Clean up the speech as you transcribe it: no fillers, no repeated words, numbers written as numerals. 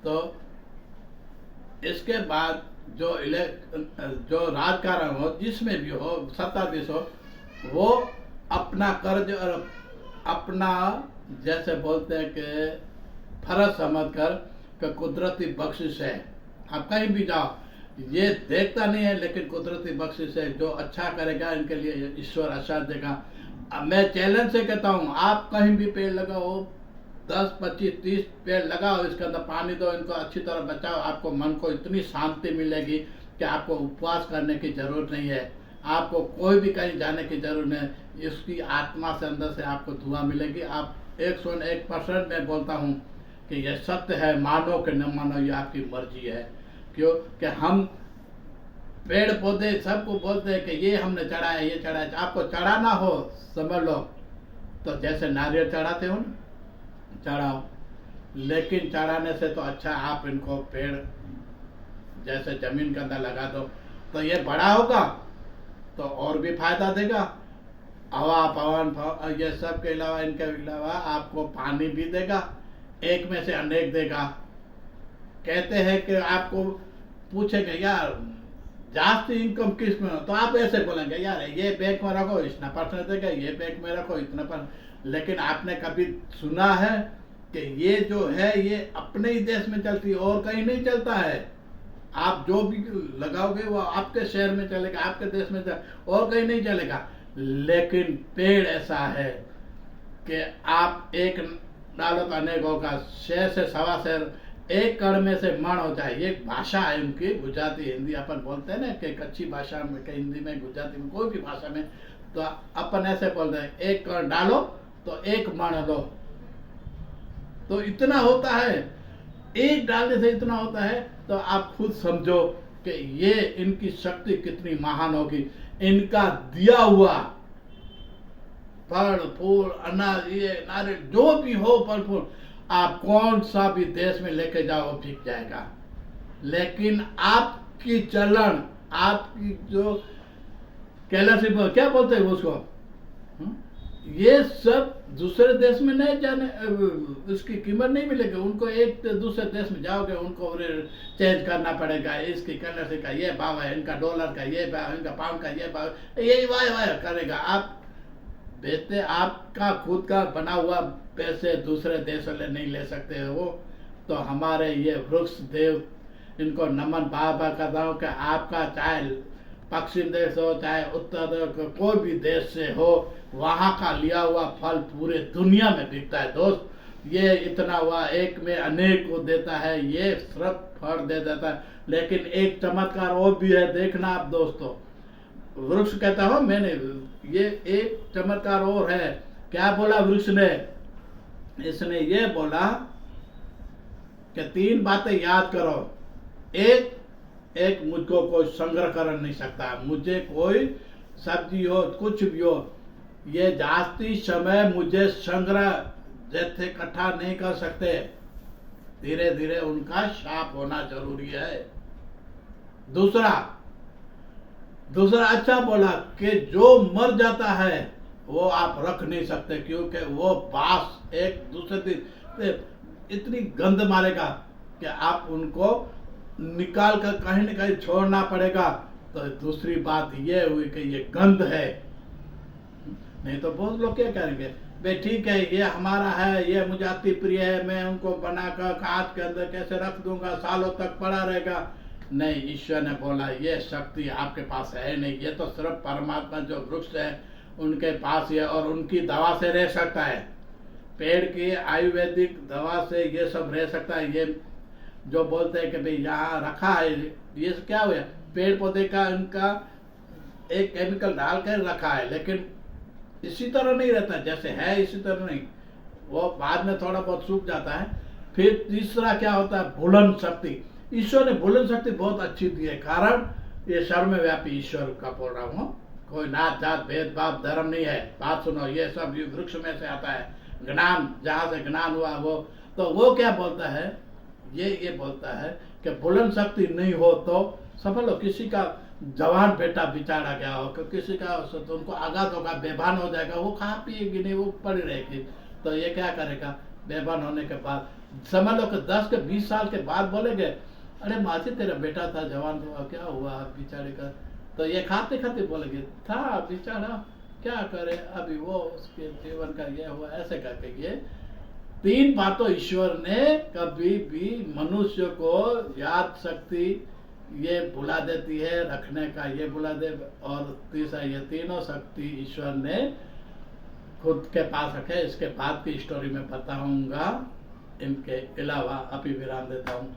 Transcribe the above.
तो इसके बाद जो राजकारण हो, जिसमें भी हो, सत्ताधीश हो, वो अपना कर्ज और अपना जैसे बोलते हैं कि फर्ज समझकर कि कुदरती बख्शिश है। आप कहीं भी जाओ, ये देखता नहीं है, लेकिन कुदरती बख्शिश है, जो अच्छा करेगा इनके लिए ईश्वर अच्छा देगा। अब मैं चैलेंज से कहता हूँ, आप कहीं भी पेड़ लगाओ, 10, 25, 30 पेड़ लगाओ, इसके अंदर पानी दो, इनको अच्छी तरह बचाओ, आपको मन को इतनी शांति मिलेगी कि आपको उपवास करने की जरूरत नहीं है, आपको कोई भी कहीं जाने की जरूरत नहीं। इसकी आत्मा से अंदर से आपको दुआ मिलेगी। आप 101% मैं बोलता हूँ कि यह सत्य है, मानो कि न मानो ये आपकी मर्जी है। क्यों कि हम पेड़ पौधे सबको बोलते हैं कि ये हमने चढ़ाया, ये चढ़ाया। आपको चढ़ाना हो, समझ लो, तो जैसे नारियल चढ़ाते हो ना, चढ़ाओ, लेकिन चढ़ाने से तो अच्छा आप इनको पेड़ जैसे जमीन के अंदर लगा दो, तो ये बड़ा होगा तो और भी फायदा देगा। हवा पवन ये सब के अलावा, इनके अलावा आपको पानी भी देगा, एक में से अनेक देगा। कहते हैं कि आपको पूछेंगे यार जास्ती इनकम किस में हो, तो आप ऐसे बोलेंगे यार ये बैंक में रखो इतना परसेंट देगा, ये बैंक में रखो इतना परसेंट। लेकिन आपने कभी सुना है कि ये जो है ये अपने ही देश में चलती है और कहीं नहीं चलता है। आप जो भी लगाओगे वो आपके शहर में चलेगा, आपके देश में चलेगा, और कहीं नहीं चलेगा। लेकिन पेड़ ऐसा है कि आप एक डालो तो अनेक होगा, शहर से सवा शहर, एक कण में से मण हो जाए। ये भाषा है उनकी, गुजराती हिंदी अपन बोलते हैं ना कि कच्ची भाषा में, कि हिंदी में, गुजराती में, कोई भी भाषा में, तो अपन ऐसे बोलते हैं एक कण डालो तो एक मण लो। तो इतना होता है, एक डालने से इतना होता है। तो आप खुद समझो कि ये इनकी शक्ति कितनी महान होगी। इनका दिया हुआ फल फूल अनाज, ये नारियल, जो भी हो फल फूल, आप कौन सा भी देश में लेके जाओ बिक जाएगा। लेकिन आपकी चलन, आपकी जो कैलसी क्या बोलते हैं उसको, ये सब दूसरे देश में नहीं जाने, उसकी कीमत नहीं मिलेगी उनको। एक दूसरे देश में जाओगे, उनको चेंज करना पड़ेगा, इसकी करेंसी का ये भाव है, इनका डॉलर का ये भाव, इनका पाउंड का ये भाव, यही वाह करेगा। आप बेचते, आपका खुद का बना हुआ पैसे दूसरे देशों से नहीं ले सकते हो। तो हमारे ये वृक्ष देव, इनको नमन भाव करता हूँ कि आपका चाहे पश्चिम देश हो, चाहे उत्तर देश, कोई भी देश से हो, वहाँ का लिया हुआ फल पूरे दुनिया में बिकता है दोस्त। ये इतना हुआ, एक में अनेक को देता है, ये सिर्फ फल दे देता है। लेकिन एक चमत्कार और भी है, देखना आप दोस्तों, वृक्ष कहता हूँ मैंने, ये एक चमत्कार और है। क्या बोला वृक्ष ने? इसने ये बोला कि 3 बातें याद करो। एक मुझको कोई संग्रह कर नहीं सकता, मुझे कोई सब्जी हो, कुछ भी हो, ये जास्ती समय मुझे संग्रह जैसे इकट्ठा नहीं कर सकते। धीरे धीरे उनका शाप होना जरूरी है। दूसरा अच्छा बोला कि जो मर जाता है वो आप रख नहीं सकते, क्योंकि वो बांस एक दूसरे दिन इतनी गंध मारेगा कि आप उनको निकाल कर कहीं न कहीं छोड़ना पड़ेगा। तो दूसरी बात ये हुई कि ये गंध है, नहीं तो बहुत लोग क्या करेंगे, भाई ठीक है ये हमारा है, ये मुझे अति प्रिय है, मैं उनको बनाकर कांच के अंदर कैसे रख दूंगा, सालों तक पड़ा रहेगा। नहीं, ईश्वर ने बोला ये शक्ति आपके पास है नहीं, ये तो सिर्फ परमात्मा जो वृक्ष है उनके पास ही है, और उनकी दवा से रह सकता है। पेड़ की आयुर्वेदिक दवा से ये सब रह सकता है। ये जो बोलते हैं कि भाई यहाँ रखा है, ये क्या हुआ, पेड़ पौधे का इनका एक केमिकल डाल कर रखा है, लेकिन इसी तरह नहीं रहता जैसे है, इसी तरह नहीं, वो बाद में थोड़ा बहुत सूख जाता है। फिर तीसरा क्या होता है, भूलन शक्ति। ईश्वर ने भूलन शक्ति बहुत अच्छी दी है, कारण ये सर्वव्यापी ईश्वर का बोल रहा हूँ, कोई नात जात भेदभाव धर्म नहीं है। बात सुनो, ये सब वृक्ष में से आता है, ज्ञान जहाँ से ज्ञान हुआ वो क्या बोलता है, ये बोलता है कि भूलन शक्ति नहीं हो तो समझ लो किसी का जवान बेटा बिचारा गया हो, किसी का तो उनको आघात होगा, बेभान हो जाएगा, वो खा पिएगी नहीं, वो पड़ी रहेगी। तो ये क्या करेगा, बेभान होने के बाद समझ लो कि 10 के 20 साल के बाद बोलेंगे, अरे मासी तेरा बेटा था जवान हुआ, क्या हुआ बेचारे का, तो ये खाते खाते बोलेंगे था बेचारा, क्या करे अभी वो उसके जीवन का ये हुआ, ऐसे करके ये 3 बातों ईश्वर ने कभी भी मनुष्य को याद शक्ति ये भुला देती है, रखने का ये भुला दे, और तीसरा ये तीनों शक्ति ईश्वर ने खुद के पास रखे। इसके बाद की स्टोरी में बताऊंगा, इनके अलावा अभी विराम देता हूँ।